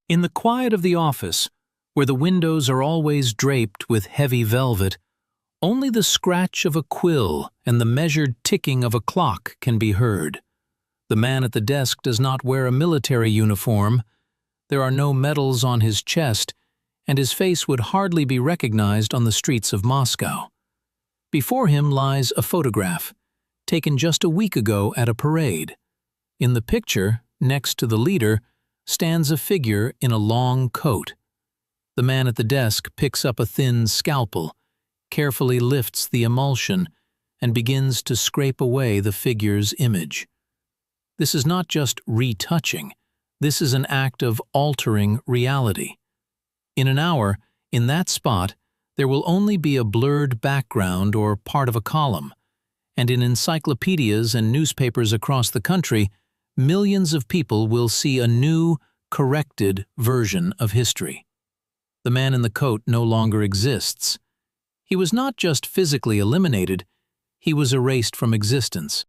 In the quiet of the office, where the windows are always draped with heavy velvet, only the scratch of a quill and the measured ticking of a clock can be heard. The man at the desk does not wear a military uniform. There are no medals on his chest, and his face would hardly be recognized on the streets of Moscow. Before him lies a photograph, taken just a week ago at a parade. In the picture, next to the leader, stands a figure in a long coat. The man at the desk picks up a thin scalpel, carefully lifts the emulsion, and begins to scrape away the figure's image. This is not just retouching. This is an act of altering reality. In an hour, in that spot, there will only be a blurred background or part of a column, and in encyclopedias and newspapers across the country, millions of people will see a new, corrected version of history. The man in the coat no longer exists. He was not just physically eliminated, he was erased from existence.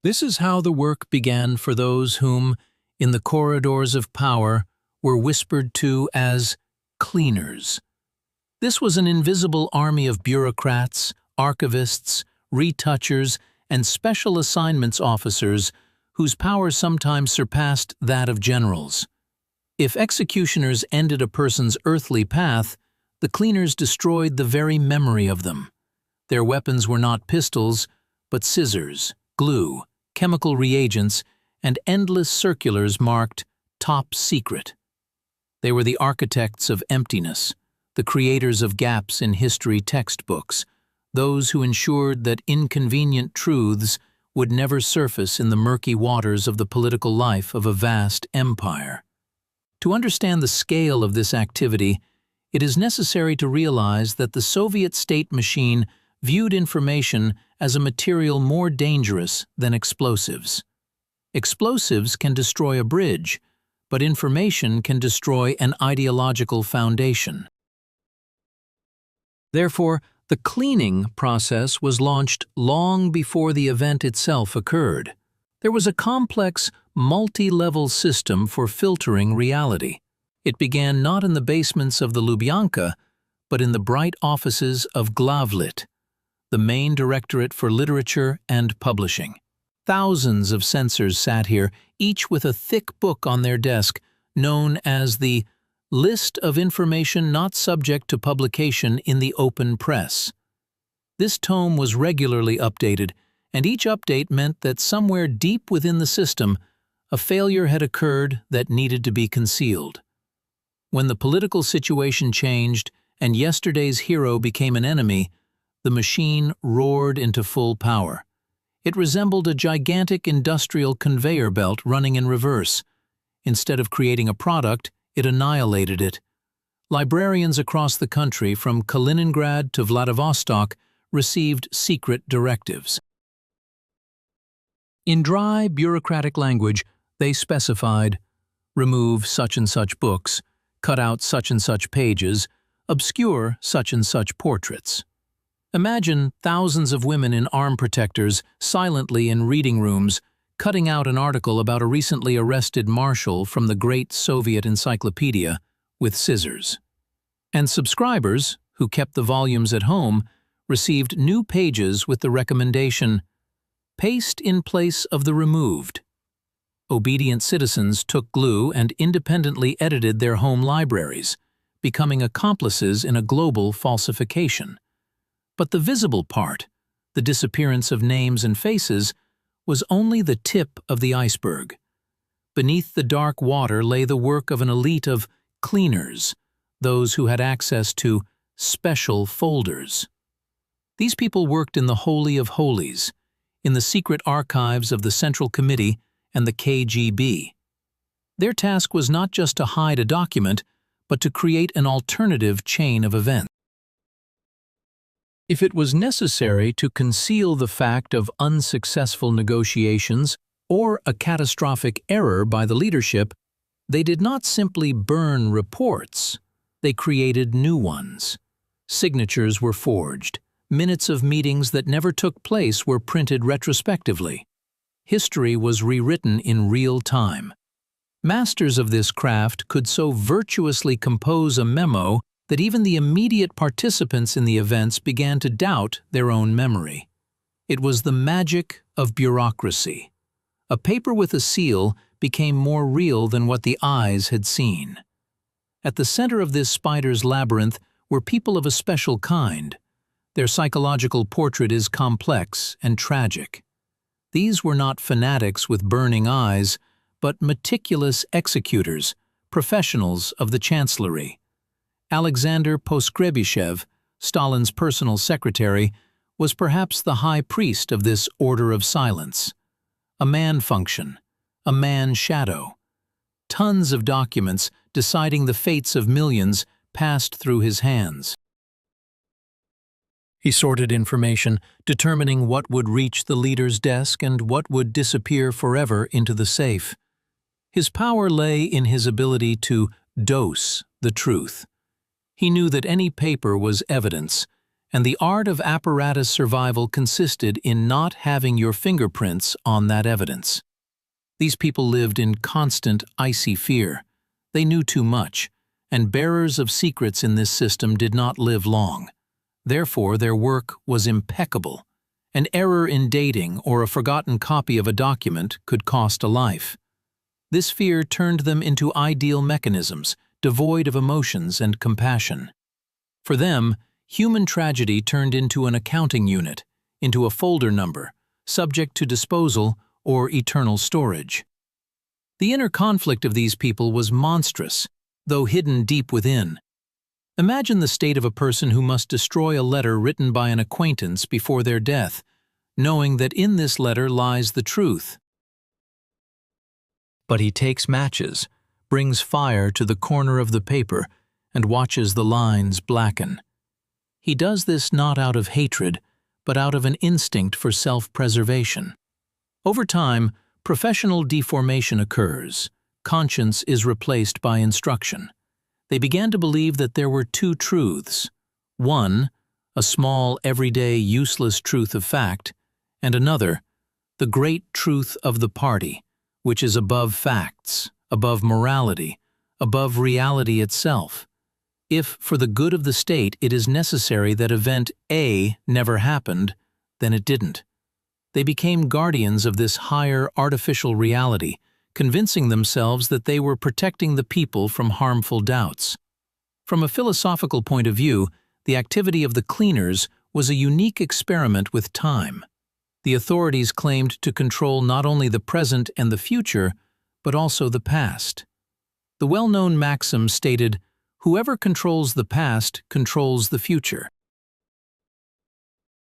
This is how the work began for those whom, in the corridors of power, were whispered to as cleaners. This was an invisible army of bureaucrats, archivists, retouchers, and special assignments officers whose power sometimes surpassed that of generals. If executioners ended a person's earthly path, the cleaners destroyed the very memory of them. Their weapons were not pistols, but scissors, glue, chemical reagents, and endless circulars marked "Top Secret." They were the architects of emptiness, the creators of gaps in history textbooks, those who ensured that inconvenient truths would never surface in the murky waters of the political life of a vast empire. To understand the scale of this activity, it is necessary to realize that the Soviet state machine viewed information as a material more dangerous than explosives. Explosives can destroy a bridge, but information can destroy an ideological foundation. Therefore, the cleaning process was launched long before the event itself occurred. There was a complex, multi-level system for filtering reality. It began not in the basements of the Lubyanka, but in the bright offices of Glavlit, the main directorate for literature and publishing. Thousands of censors sat here, each with a thick book on their desk, known as the List of Information Not Subject to Publication in the Open Press. This tome was regularly updated, and each update meant that somewhere deep within the system, a failure had occurred that needed to be concealed. When the political situation changed and yesterday's hero became an enemy, the machine roared into full power. It resembled a gigantic industrial conveyor belt running in reverse. Instead of creating a product, it annihilated it. Librarians across the country, from Kaliningrad to Vladivostok, received secret directives. In dry, bureaucratic language, they specified, remove such and such books, cut out such and such pages, obscure such and such portraits. Imagine thousands of women in arm protectors silently in reading rooms, cutting out an article about a recently arrested marshal from the Great Soviet Encyclopedia with scissors. And subscribers, who kept the volumes at home, received new pages with the recommendation, paste in place of the removed. Obedient citizens took glue and independently edited their home libraries, becoming accomplices in a global falsification. But the visible part, the disappearance of names and faces, was only the tip of the iceberg. Beneath the dark water lay the work of an elite of cleaners, those who had access to special folders. These people worked in the Holy of Holies, in the secret archives of the Central Committee and the KGB. Their task was not just to hide a document, but to create an alternative chain of events. If it was necessary to conceal the fact of unsuccessful negotiations or a catastrophic error by the leadership, they did not simply burn reports, they created new ones. Signatures were forged, minutes of meetings that never took place were printed retrospectively. History was rewritten in real time. Masters of this craft could so virtuously compose a memo that even the immediate participants in the events began to doubt their own memory. It was the magic of bureaucracy. A paper with a seal became more real than what the eyes had seen. At the center of this spider's labyrinth were people of a special kind. Their psychological portrait is complex and tragic. These were not fanatics with burning eyes, but meticulous executors, professionals of the chancellery. Alexander Poskrebyshev, Stalin's personal secretary, was perhaps the high priest of this order of silence. A man function, a man shadow. Tons of documents deciding the fates of millions passed through his hands. He sorted information, determining what would reach the leader's desk and what would disappear forever into the safe. His power lay in his ability to dose the truth. He knew that any paper was evidence, and the art of apparatus survival consisted in not having your fingerprints on that evidence. These people lived in constant, icy fear. They knew too much, and bearers of secrets in this system did not live long. Therefore, their work was impeccable. An error in dating or a forgotten copy of a document could cost a life. This fear turned them into ideal mechanisms, devoid of emotions and compassion. For them, human tragedy turned into an accounting unit, into a folder number, subject to disposal or eternal storage. The inner conflict of these people was monstrous, though hidden deep within. Imagine the state of a person who must destroy a letter written by an acquaintance before their death, knowing that in this letter lies the truth. But he takes matches, brings fire to the corner of the paper, and watches the lines blacken. He does this not out of hatred, but out of an instinct for self-preservation. Over time, professional deformation occurs. Conscience is replaced by instruction. They began to believe that there were two truths. One, a small, everyday, useless truth of fact, and another, the great truth of the party, which is above facts, above morality, above reality itself. If, for the good of the state, it is necessary that event A never happened, then it didn't. They became guardians of this higher artificial reality, convincing themselves that they were protecting the people from harmful doubts. From a philosophical point of view, the activity of the cleaners was a unique experiment with time. The authorities claimed to control not only the present and the future, but also the past. The well-known maxim stated, "Whoever controls the past controls the future."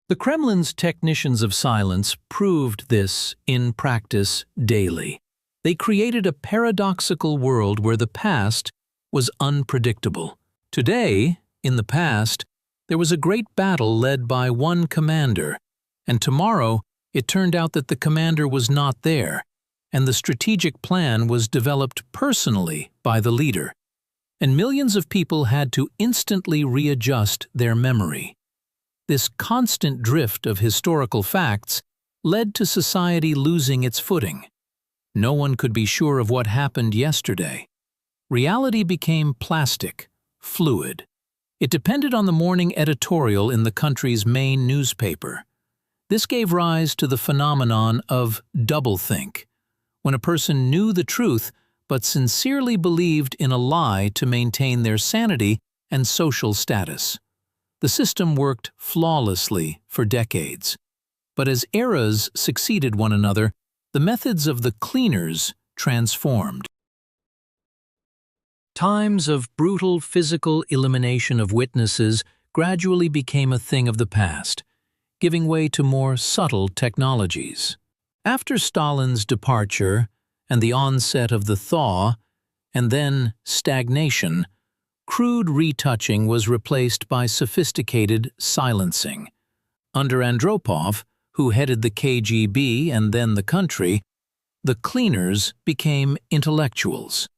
The Kremlin's technicians of silence proved this in practice daily. They created a paradoxical world where the past was unpredictable. Today, in the past, there was a great battle led by one commander, and tomorrow it turned out that the commander was not there, and the strategic plan was developed personally by the leader, and millions of people had to instantly readjust their memory. This constant drift of historical facts led to society losing its footing. No one could be sure of what happened yesterday. Reality became plastic, fluid. It depended on the morning editorial in the country's main newspaper. This gave rise to the phenomenon of doublethink, when a person knew the truth but sincerely believed in a lie to maintain their sanity and social status. The system worked flawlessly for decades. But as eras succeeded one another, the methods of the cleaners transformed. Times of brutal physical elimination of witnesses gradually became a thing of the past, giving way to more subtle technologies. After Stalin's departure and the onset of the thaw, and then stagnation, crude retouching was replaced by sophisticated silencing. Under Andropov, who headed the KGB and then the country, the cleaners became intellectuals.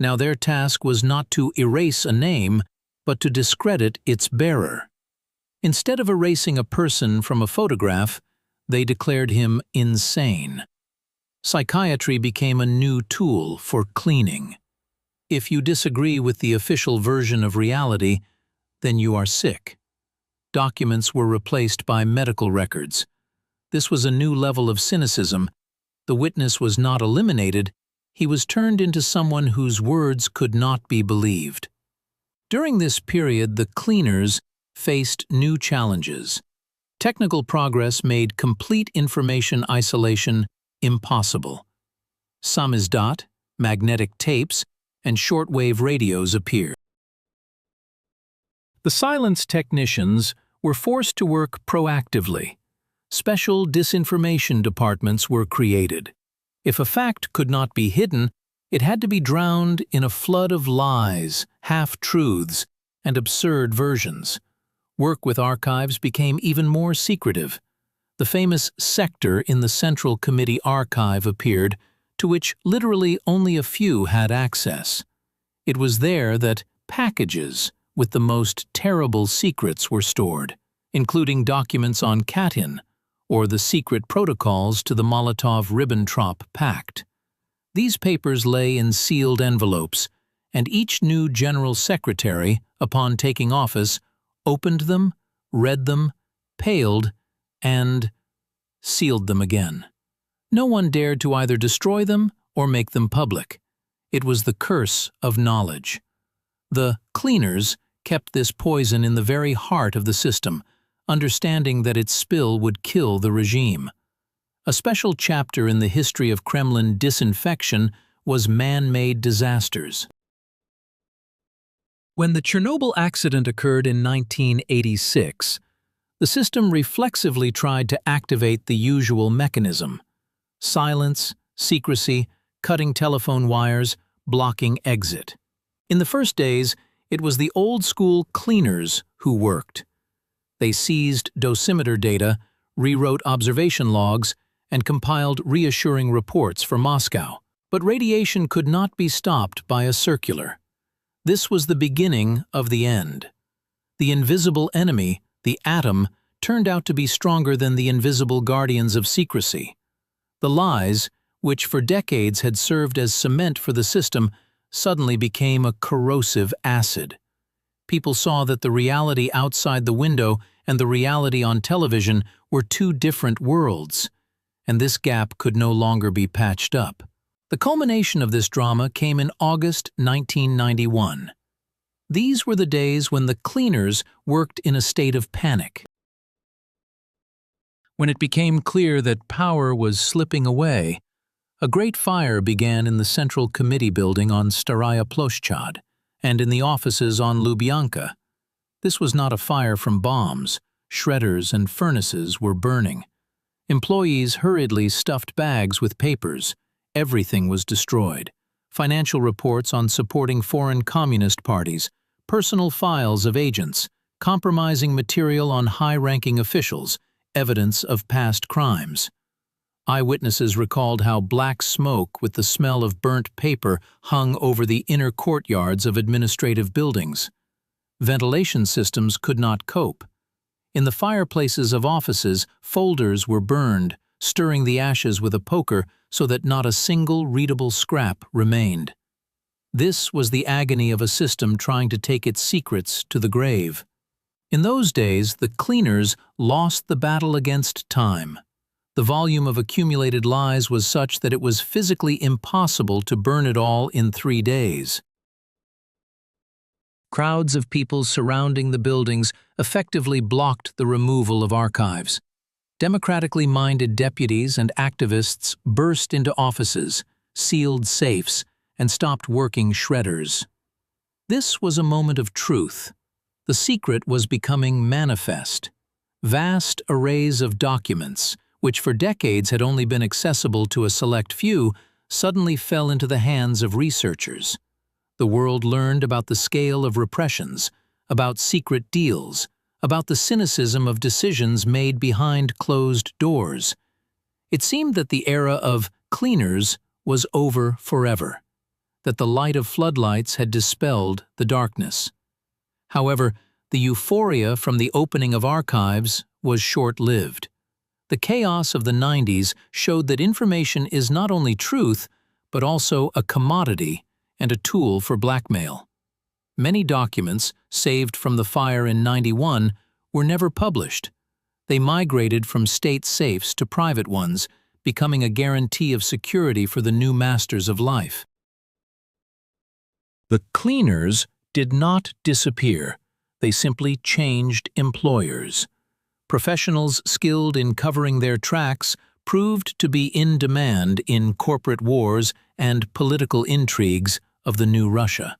Now their task was not to erase a name, but to discredit its bearer. Instead of erasing a person from a photograph, they declared him insane. Psychiatry became a new tool for cleaning. If you disagree with the official version of reality, then you are sick. Documents were replaced by medical records. This was a new level of cynicism. The witness was not eliminated, he was turned into someone whose words could not be believed. During this period, the cleaners faced new challenges. Technical progress made complete information isolation impossible. Samizdat, magnetic tapes, and shortwave radios appeared. The silence technicians were forced to work proactively. Special disinformation departments were created. If a fact could not be hidden, it had to be drowned in a flood of lies, half-truths, and absurd versions. Work with archives became even more secretive. The famous sector in the Central Committee archive appeared, to which literally only a few had access. It was there that packages with the most terrible secrets were stored, including documents on Katyn, or the secret protocols to the Molotov-Ribbentrop Pact. These papers lay in sealed envelopes, and each new general secretary, upon taking office, opened them, read them, paled, and sealed them again. No one dared to either destroy them or make them public. It was the curse of knowledge. The cleaners kept this poison in the very heart of the system, understanding that its spill would kill the regime. A special chapter in the history of Kremlin disinfection was man-made disasters. When the Chernobyl accident occurred in 1986, the system reflexively tried to activate the usual mechanism: silence, secrecy, cutting telephone wires, blocking exit. In the first days, it was the old-school cleaners who worked. They seized dosimeter data, rewrote observation logs, and compiled reassuring reports for Moscow. But radiation could not be stopped by a circular. This was the beginning of the end. The invisible enemy, the atom, turned out to be stronger than the invisible guardians of secrecy. The lies, which for decades had served as cement for the system, suddenly became a corrosive acid. People saw that the reality outside the window and the reality on television were two different worlds, and this gap could no longer be patched up. The culmination of this drama came in August 1991. These were the days when the cleaners worked in a state of panic. When it became clear that power was slipping away, a great fire began in the Central Committee building on Staraya Ploshchad and in the offices on Lubyanka. This was not a fire from bombs. Shredders and furnaces were burning. Employees hurriedly stuffed bags with papers. Everything was destroyed. Financial reports on supporting foreign communist parties, personal files of agents, compromising material on high-ranking officials, evidence of past crimes. Eyewitnesses recalled how black smoke with the smell of burnt paper hung over the inner courtyards of administrative buildings. Ventilation systems could not cope. In the fireplaces of offices, folders were burned, stirring the ashes with a poker so that not a single readable scrap remained. This was the agony of a system trying to take its secrets to the grave. In those days, the cleaners lost the battle against time. The volume of accumulated lies was such that it was physically impossible to burn it all in 3 days. Crowds of people surrounding the buildings effectively blocked the removal of archives. Democratically minded deputies and activists burst into offices, sealed safes, and stopped working shredders. This was a moment of truth. The secret was becoming manifest. Vast arrays of documents, which for decades had only been accessible to a select few, suddenly fell into the hands of researchers. The world learned about the scale of repressions, about secret deals, about the cynicism of decisions made behind closed doors. It seemed that the era of cleaners was over forever, that the light of floodlights had dispelled the darkness. However, the euphoria from the opening of archives was short-lived. The chaos of the 90s showed that information is not only truth, but also a commodity and a tool for blackmail. Many documents, saved from the fire in '91, were never published. They migrated from state safes to private ones, becoming a guarantee of security for the new masters of life. The cleaners did not disappear. They simply changed employers. Professionals skilled in covering their tracks proved to be in demand in corporate wars and political intrigues of the new Russia.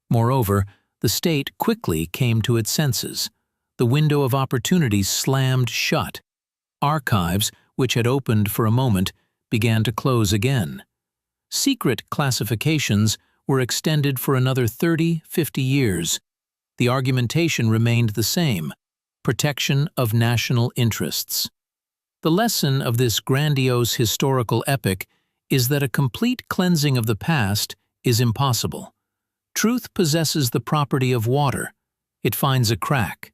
Moreover, the state quickly came to its senses. The window of opportunity slammed shut. Archives, which had opened for a moment, began to close again. Secret classifications were extended for another 30–50 years. The argumentation remained the same: protection of national interests. The lesson of this grandiose historical epic is that a complete cleansing of the past is impossible. Truth possesses the property of water. It finds a crack.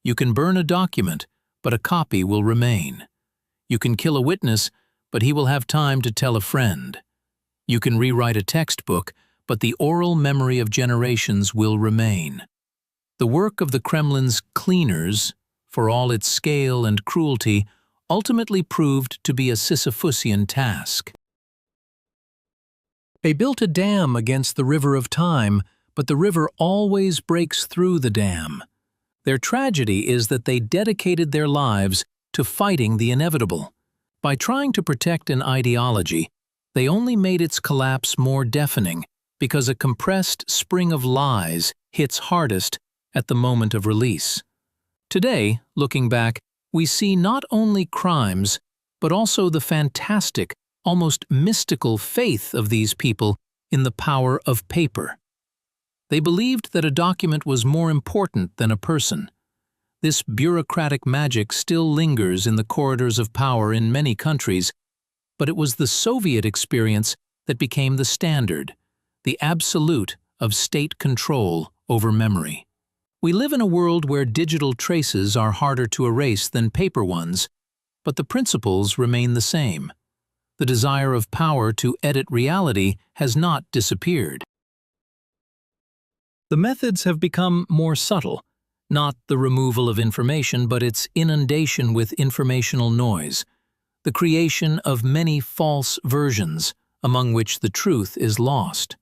You can burn a document, but a copy will remain. You can kill a witness, but he will have time to tell a friend. You can rewrite a textbook, but the oral memory of generations will remain. The work of the Kremlin's cleaners, for all its scale and cruelty, ultimately proved to be a Sisyphusian task. They built a dam against the river of time, but the river always breaks through the dam. Their tragedy is that they dedicated their lives to fighting the inevitable. By trying to protect an ideology, they only made its collapse more deafening, because a compressed spring of lies hits hardest at the moment of release. Today, looking back, we see not only crimes, but also the fantastic, almost mystical faith of these people in the power of paper. They believed that a document was more important than a person. This bureaucratic magic still lingers in the corridors of power in many countries, but it was the Soviet experience that became the standard, the absolute of state control over memory. We live in a world where digital traces are harder to erase than paper ones, but the principles remain the same. The desire of power to edit reality has not disappeared. The methods have become more subtle, not the removal of information, but its inundation with informational noise, the creation of many false versions, among which the truth is lost.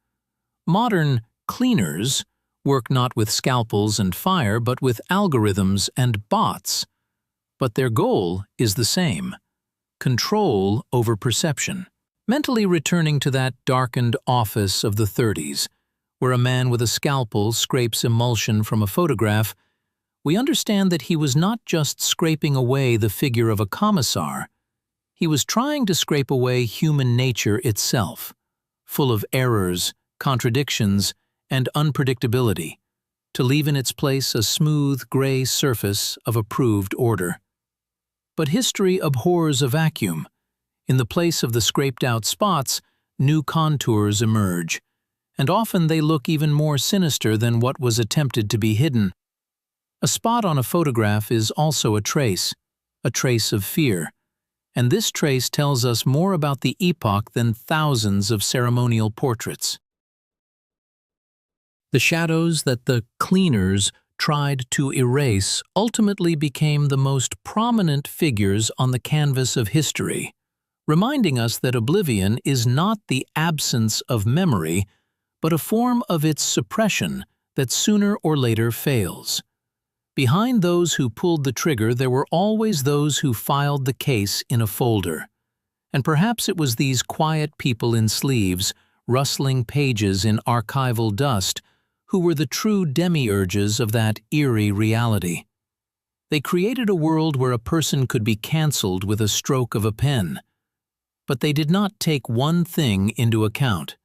Modern cleaners work not with scalpels and fire, but with algorithms and bots. But their goal is the same: control over perception. Mentally returning to that darkened office of the 30s, where a man with a scalpel scrapes emulsion from a photograph, we understand that he was not just scraping away the figure of a commissar. He was trying to scrape away human nature itself, full of errors, contradictions, and unpredictability, to leave in its place a smooth, gray surface of approved order. But history abhors a vacuum. In the place of the scraped-out spots, new contours emerge, and often they look even more sinister than what was attempted to be hidden. A spot on a photograph is also a trace of fear, and this trace tells us more about the epoch than thousands of ceremonial portraits. The shadows that the cleaners tried to erase ultimately became the most prominent figures on the canvas of history, reminding us that oblivion is not the absence of memory, but a form of its suppression that sooner or later fails. Behind those who pulled the trigger, there were always those who filed the case in a folder. And perhaps it was these quiet people in sleeves, rustling pages in archival dust, who were the true demiurges of that eerie reality. They created a world where a person could be cancelled with a stroke of a pen. But they did not take one thing into account.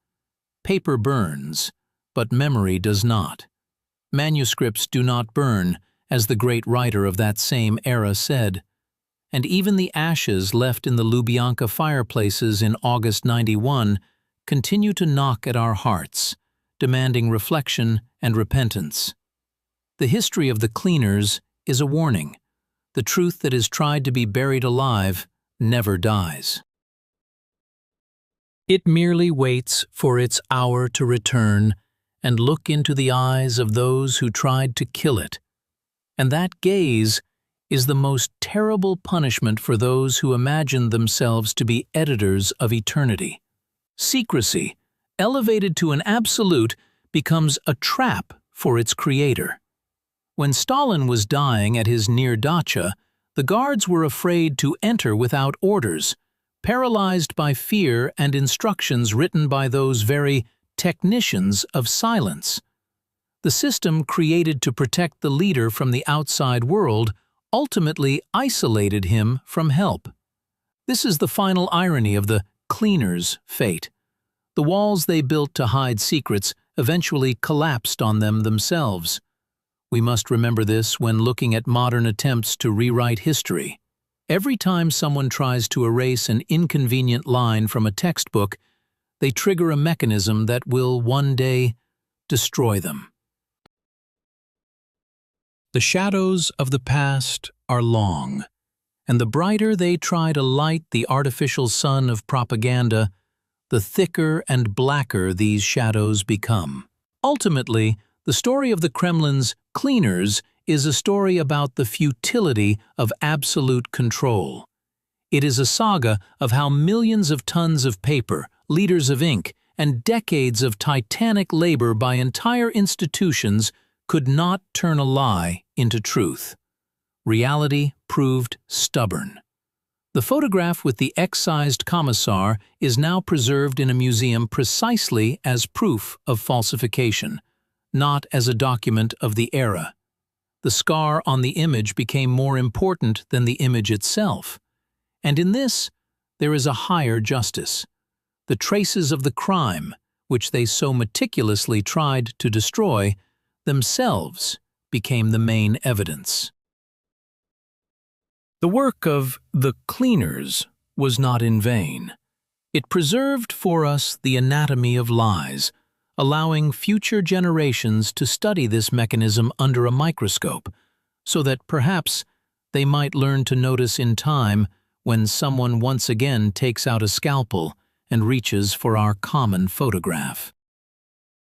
Paper burns, but memory does not. Manuscripts do not burn, as the great writer of that same era said. And even the ashes left in the Lubyanka fireplaces in August '91 continue to knock at our hearts, demanding reflection and repentance. The history of the cleaners is a warning. The truth that is tried to be buried alive never dies. It merely waits for its hour to return and look into the eyes of those who tried to kill it. And that gaze is the most terrible punishment for those who imagine themselves to be editors of eternity. Secrecy, elevated to an absolute, becomes a trap for its creator. When Stalin was dying at his near dacha, the guards were afraid to enter without orders, paralyzed by fear and instructions written by those very technicians of silence. The system created to protect the leader from the outside world ultimately isolated him from help. This is the final irony of the cleaners' fate. The walls they built to hide secrets eventually collapsed on them themselves. We must remember this when looking at modern attempts to rewrite history. Every time someone tries to erase an inconvenient line from a textbook, they trigger a mechanism that will one day destroy them. The shadows of the past are long, and the brighter they try to light the artificial sun of propaganda, the thicker and blacker these shadows become. Ultimately, the story of the Kremlin's cleaners is a story about the futility of absolute control. It is a saga of how millions of tons of paper, liters of ink, and decades of titanic labor by entire institutions could not turn a lie into truth. Reality proved stubborn. The photograph with the excised commissar is now preserved in a museum precisely as proof of falsification, not as a document of the era. The scar on the image became more important than the image itself. And in this, there is a higher justice. The traces of the crime, which they so meticulously tried to destroy, themselves became the main evidence. The work of the cleaners was not in vain. It preserved for us the anatomy of lies, allowing future generations to study this mechanism under a microscope, so that perhaps they might learn to notice in time when someone once again takes out a scalpel and reaches for our common photograph.